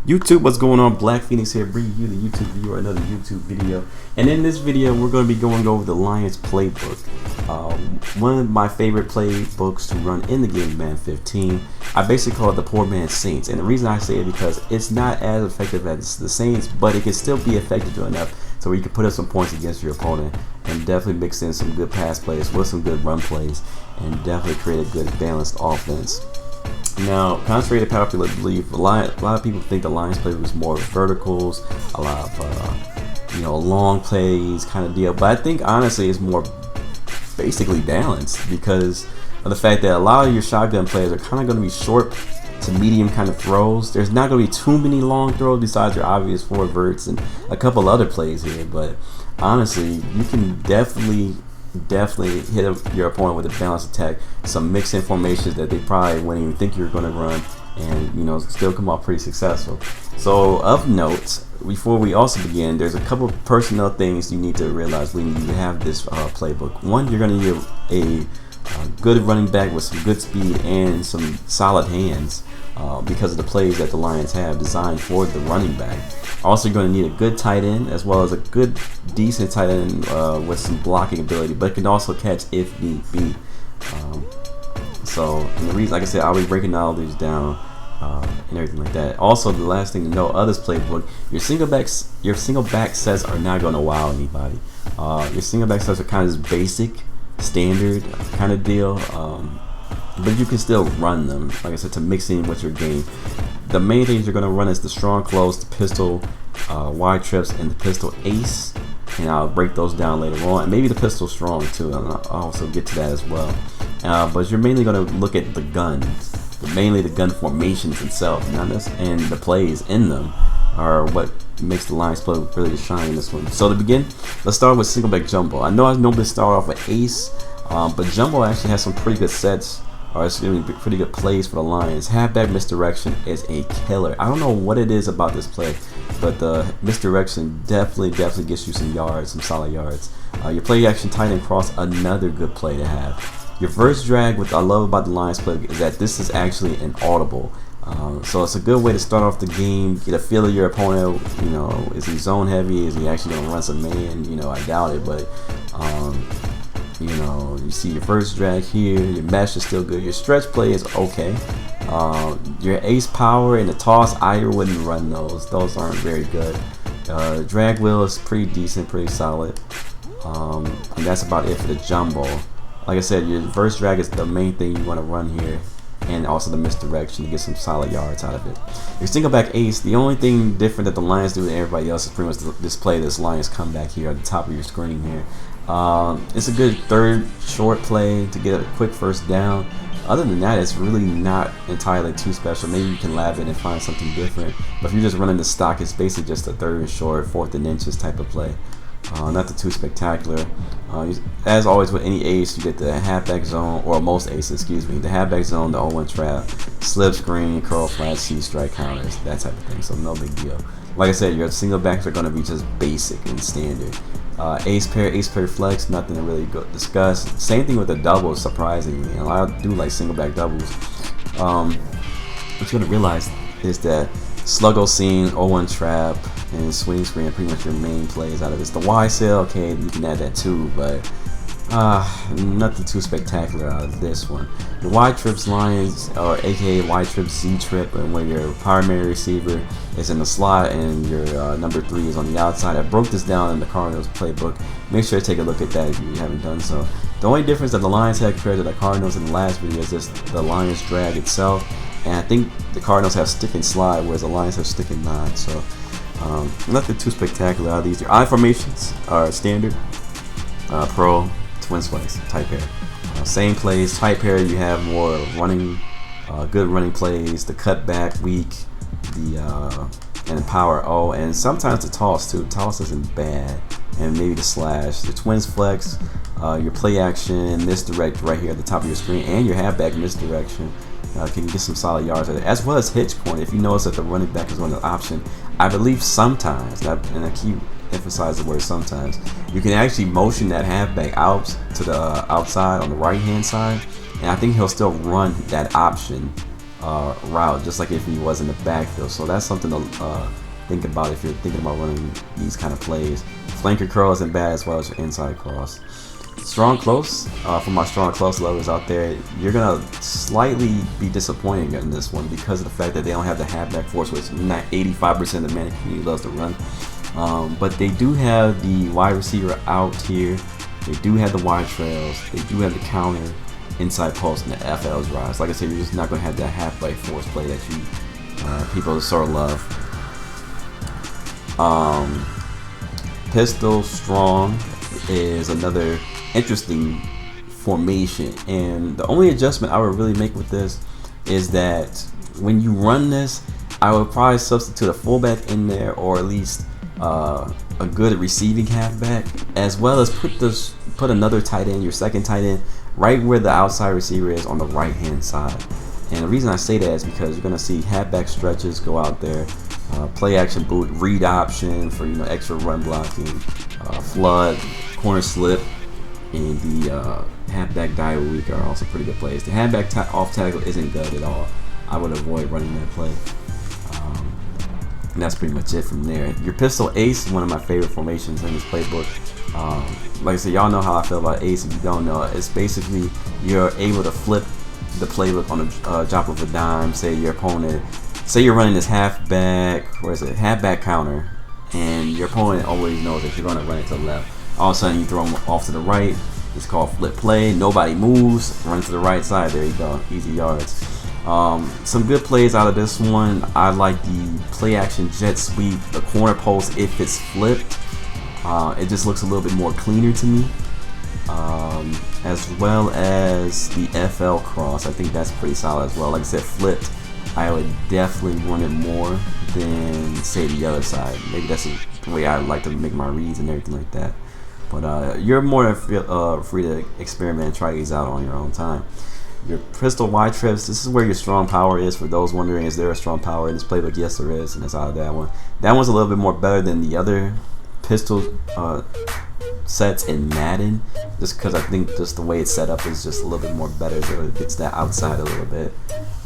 YouTube, what's going on? Black Phoenix here, bringing you the YouTube viewer, another YouTube video. And in this video, we're going to be going over the Lions playbook. One of my favorite playbooks to run in the game, Madden 15. I basically call it the poor man's Saints. And the reason I say it because it's not as effective as the Saints, but it can still be effective enough so you can put up some points against your opponent and definitely mix in some good pass plays with some good run plays and definitely create a good balanced offense. Now, contrary to popular belief, a lot of people think the Lions playbook is more verticals, a lot of long plays kind of deal. But I think honestly it's more basically balanced because of the fact that a lot of your shotgun plays are kind of going to be short to medium kind of throws. There's not going to be too many long throws besides your obvious four verts and a couple other plays here. But honestly, you can definitely hit your opponent with a balanced attack, some mixed in formations that they probably wouldn't even think you were going to run, and still come out pretty successful. So of note, before we also begin, there's a couple of personnel things you need to realize when you have this playbook. One, you're going to need a good running back with some good speed and some solid hands because of the plays that the Lions have designed for the running back. Also, you're going to need a good tight end as well as a good, decent tight end with some blocking ability, but can also catch if need be. And the reason, like I said, I'll be breaking all these down and everything like that. Also, the last thing to know of this playbook, your single back sets are not going to wow anybody. Your single back sets are kind of just basic, standard kind of deal, but you can still run them, like I said, to mix in with your game. The main things you're going to run is the strong close, the pistol wide trips, and the pistol ace, and I'll break those down later on. And maybe the pistol strong too, and I'll also get to that as well. But you're mainly going to look at the guns, mainly the gun formations itself, and the plays in them are what makes the Lions play really shine in this one. So to begin, let's start with Singleback Jumbo. I know I normally start off with ace, but Jumbo actually has some pretty good sets. It's going to be pretty good plays for the Lions. Halfback misdirection is a killer. I don't know what it is about this play, but the misdirection definitely gets you some yards, some solid yards. Your play action tight end cross, another good play to have. Your verse drag, what I love about the Lions play is that this is actually an audible. So it's a good way to start off the game, get a feel of your opponent. Is he zone heavy? Is he actually going to run some man? I doubt it, but you see your first drag here, your mesh is still good, your stretch play is okay. Your ace power and the toss, I wouldn't run those aren't very good. Drag wheel is pretty decent, pretty solid, and that's about it for the jumbo. Like I said, your reverse drag is the main thing you want to run here, and also the misdirection to get some solid yards out of it. Your single back ace, the only thing different that the Lions do than everybody else is pretty much display this Lions comeback here at the top of your screen here. It's a good third short play to get a quick first down. Other than that, it's really not entirely too special. Maybe you can lab it and find something different. But if you're just running the stock, it's basically just a third and short, fourth and inches type of play. Nothing too spectacular. As always with any ace, you get the halfback zone, or most aces, the halfback zone, the 0-1 trap, slip screen, curl flat, C strike counters, that type of thing. So no big deal. Like I said, your single backs are going to be just basic and standard. Ace pair flex, nothing to really discuss. Same thing with the doubles, surprisingly. And I do like single back doubles. What you're going to realize is that sluggo scene, 0-1 trap, and swing screen are pretty much your main plays out of this. The Y sail, okay, you can add that too, but nothing too spectacular out of this one. The Y trips Lions, or aka Y trip Z trip, and where your primary receiver is in the slot and your number 3 is on the outside. I broke this down in the Cardinals playbook. Make sure to take a look at that if you haven't done so. The only difference that the Lions had compared to the Cardinals in the last video is just the Lions drag itself, and I think the Cardinals have stick and slide, whereas the Lions have stick and nod. So nothing too spectacular out of these. Your I formations are standard, pro, twin splice, tight pair. Same plays, tight pair. You have more running, good running plays. The cutback weak, and the power O, and sometimes the toss too. Toss isn't bad, and maybe the slash. The twins flex, your play action, misdirect right here at the top of your screen, and your halfback misdirection. Can get some solid yards at it, as well as hitch corner. If you notice that the running back is on the option, I believe sometimes, and I keep emphasize the word sometimes, you can actually motion that halfback out to the outside on the right hand side, and I think he'll still run that option route, just like if he was in the backfield. So that's something to think about if you're thinking about running these kind of plays. Flanker curl isn't bad, as well as your inside cross. Strong close, for my strong close lovers out there, you're gonna slightly be disappointed in this one because of the fact that they don't have the halfback force, which not 85% of the Madden community loves to run. But they do have the wide receiver out here. They do have the wide trails. They do have the counter, inside post, and the FL's rise. Like I said, you're just not gonna have that halfback force play that you people sort of love. Pistol strong is another interesting formation, and the only adjustment I would really make with this is that when you run this, I would probably substitute a fullback in there, or at least a good receiving halfback, as well as put another tight end, your second tight end, right where the outside receiver is on the right hand side. And the reason I say that is because you're going to see halfback stretches go out there, play action boot, read option for extra run blocking, flood, corner slip, and the halfback dive week are also pretty good plays. The halfback off tackle isn't good at all. I would avoid running that play. And that's pretty much it from there. Your pistol ace is one of my favorite formations in this playbook. Like I said, y'all know how I feel about ace. If you don't know, it's basically you're able to flip the playbook on a drop of a dime. Say your opponent, say you're running this halfback counter, and your opponent always knows that you're going to run it to the left. All of a sudden you throw them off to the right. It's called flip play. Nobody moves. Run to the right side. There you go. Easy yards. Some good plays out of this one. I like the play action jet sweep, the corner post if it's flipped. It just looks a little bit more cleaner to me. As well as the FL cross. I think that's pretty solid as well. Like I said, flipped, I would definitely run it more than, say, the other side. Maybe that's the way I like to make my reads and everything like that. But you're more free to experiment and try these out on your own time. Your pistol wide trips, this is where your strong power is. For those wondering, is there a strong power in this playbook? Yes, there is, and it's out of that one. That one's a little bit more better than the other pistol sets in Madden, just because I think just the way it's set up is just a little bit more better, so it gets that outside a little bit.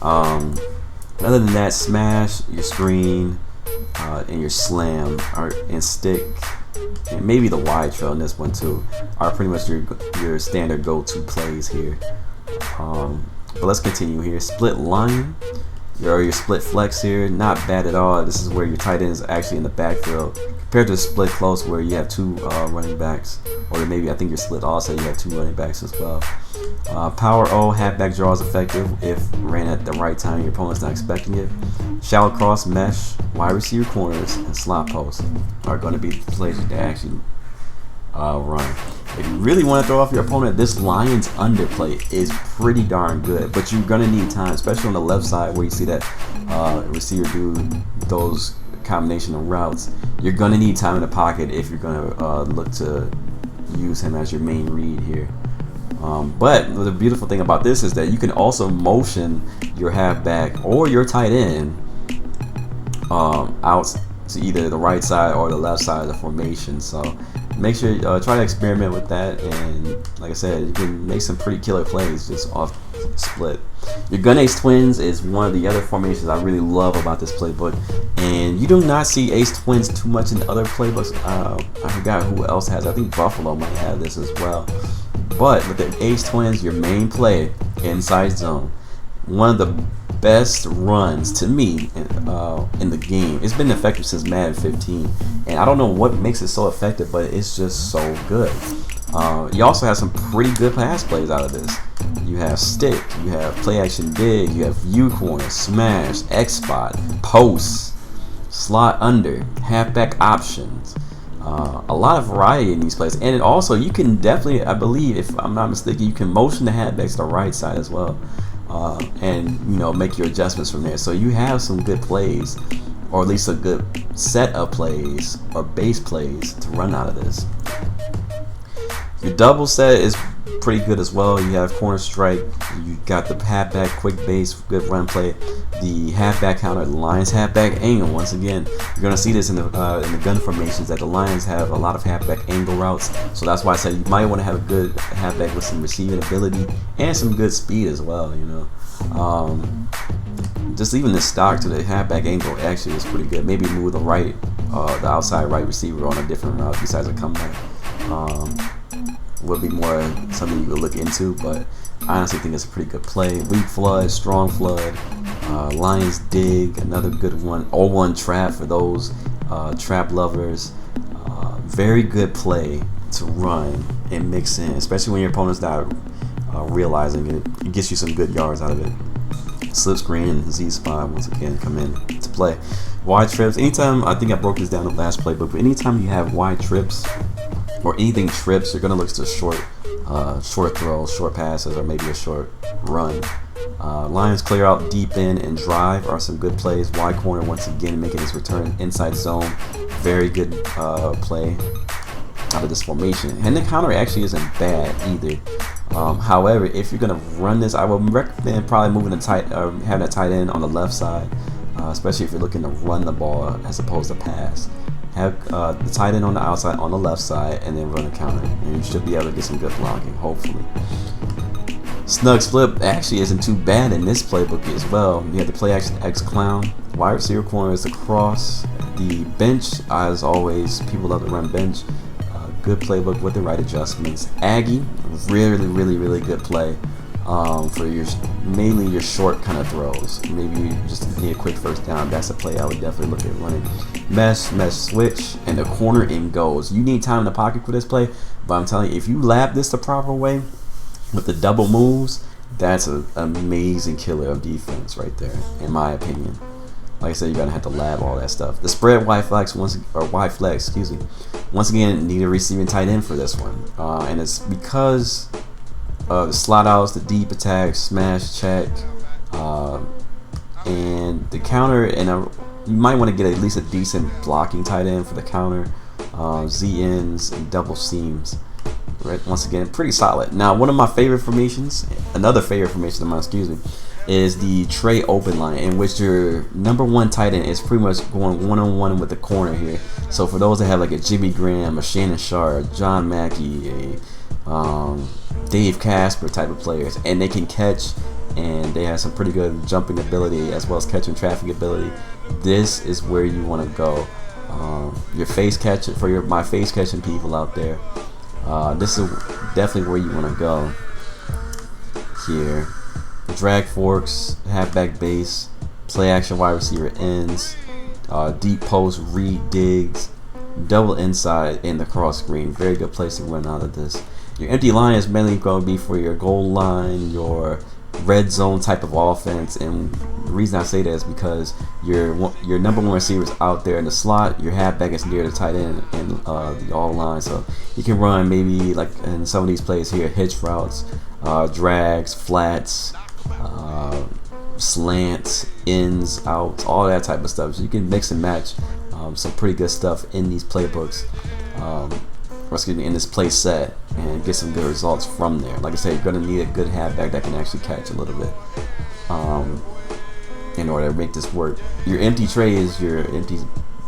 Other than that, smash, your screen, and your slam and stick, and maybe the wide trail in this one too, are pretty much your standard go-to plays here. But let's continue here. Split lion, your split flex here, not bad at all. This is where your tight end is actually in the backfield, compared to split close where you have two running backs, or maybe I think your split also you have two running backs as well. Power O, halfback draw is effective if ran at the right time and your opponent's not expecting it. Shallow cross, mesh, wide receiver corners, and slot post are going to be the plays that they actually run. If you really want to throw off your opponent, this Lions underplay is pretty darn good, but you're going to need time, especially on the left side where you see that receiver do those combination of routes. You're going to need time in the pocket if you're going to look to use him as your main read here. But the beautiful thing about this is that you can also motion your halfback or your tight end out to either the right side or the left side of the formation. So make sure try to experiment with that, and like I said, you can make some pretty killer plays just off split. Your gun ace twins is one of the other formations I really love about this playbook, and you do not see ace twins too much in the other playbooks. I forgot who else has. I think Buffalo might have this as well. But with the ace twins, your main play, inside zone, one of the best runs to me in the game. It's been effective since Madden 15, and I don't know what makes it so effective, but it's just so good. You also have some pretty good pass plays out of this. You have stick, you have play action dig, you have U corner, smash, X spot, post, slot under, halfback options. A lot of variety in these plays, and also you can definitely, I believe, if I'm not mistaken, you can motion the halfbacks to the right side as well, and make your adjustments from there. So you have some good plays, or at least a good set of plays or base plays to run out of this. Your double set is pretty good as well. You have corner strike, you got the halfback quick base, good run play, the halfback counter, the Lions halfback angle. Once again, you're gonna see this in the gun formations that the Lions have a lot of halfback angle routes. So that's why I said you might want to have a good halfback with some receiving ability and some good speed as well. just even the stock to the halfback angle actually is pretty good. Maybe move the the outside right receiver on a different route besides a comeback. Would be more something you could look into, but I honestly think it's a pretty good play. Weak flood, strong flood, Lions dig, another good one. 0-1 trap for those trap lovers. Very good play to run and mix in, especially when your opponent's not realizing it. It gets you some good yards out of it. Slip screen and Z spot once again come in to play. Wide trips. Anytime, I think I broke this down in the last playbook, but anytime you have wide trips or anything trips, you're gonna look to short throws, short passes, or maybe a short run. Lions clear out deep in and drive are some good plays. Wide corner once again making his return inside zone. Very good play out of this formation. And the counter actually isn't bad either. However, if you're gonna run this, I would recommend probably moving having a tight end on the left side, especially if you're looking to run the ball as opposed to pass. Have the tight end on the outside on the left side, and then run a counter, and you should be able to get some good blocking, hopefully. Snug split actually isn't too bad in this playbook as well. You have the play action X clown. Wide receiver corner is the cross. The bench, as always, people love to run bench. Good playbook with the right adjustments. Aggie, really good play for mainly your short kind of throws. Maybe you just need a quick first down. That's a play I would definitely look at running. Mesh switch, and the corner in goes. You need time in the pocket for this play, but I'm telling you, if you lap this the proper way with the double moves, that's an amazing killer of defense right there, in my opinion. Like I said, you're gonna have to lab all that stuff. The spread wide flex once again, need a receiving tight end for this one, and it's because the slot outs, the deep attacks, smash check, and the counter. And you might want to get at least a decent blocking tight end for the counter, Z ends and double seams. Right, once again, pretty solid. Now, one of my favorite formations, another favorite formation of mine, excuse me, is the Trey Open Lion, in which your #1 tight end is pretty much going one-on-one with the corner here. So for those that have like a Jimmy Graham, a Shannon Sharp, John Mackey, a Dave Casper type of players, and they can catch, and they have some pretty good jumping ability as well as catching traffic ability, this is where you want to go. Your face catching for my face catching people out there. This is definitely where you want to go here. Drag forks, halfback base, play action wide receiver ends, deep post, read digs, double inside in the cross screen. Very good place to run out of this. Your empty line is mainly going to be for your goal line, your red zone type of offense, and the reason I say that is because your #1 receiver is out there in the slot, your halfback is near the tight end and the all line, so you can run maybe like in some of these plays here, hitch routes, drags, flats, slants, ins, outs, all that type of stuff. So you can mix and match some pretty good stuff in these playbooks, or excuse me, in this play set, and get some good results from there. Like I said, you're going to need a good halfback that can actually catch a little bit in order to make this work. Your empty tray is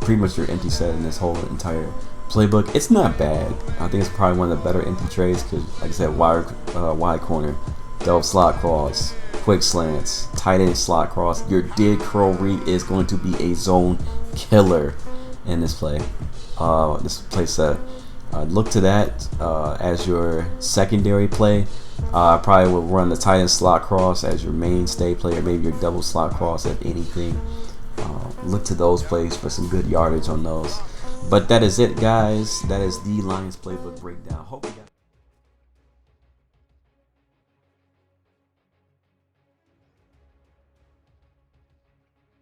pretty much your empty set in this whole entire playbook. It's not bad. I think it's probably one of the better empty trays because, like I said, wide corner, double slot cross, quick slants, tight end slot cross. Your dig curl read is going to be a zone killer in this play. This play set. Look to that as your secondary play. I probably would run the tight end slot cross as your mainstay player, maybe your double slot cross if anything. Look to those plays for some good yardage on those. But that is it, guys. That is the Lions playbook breakdown. Hope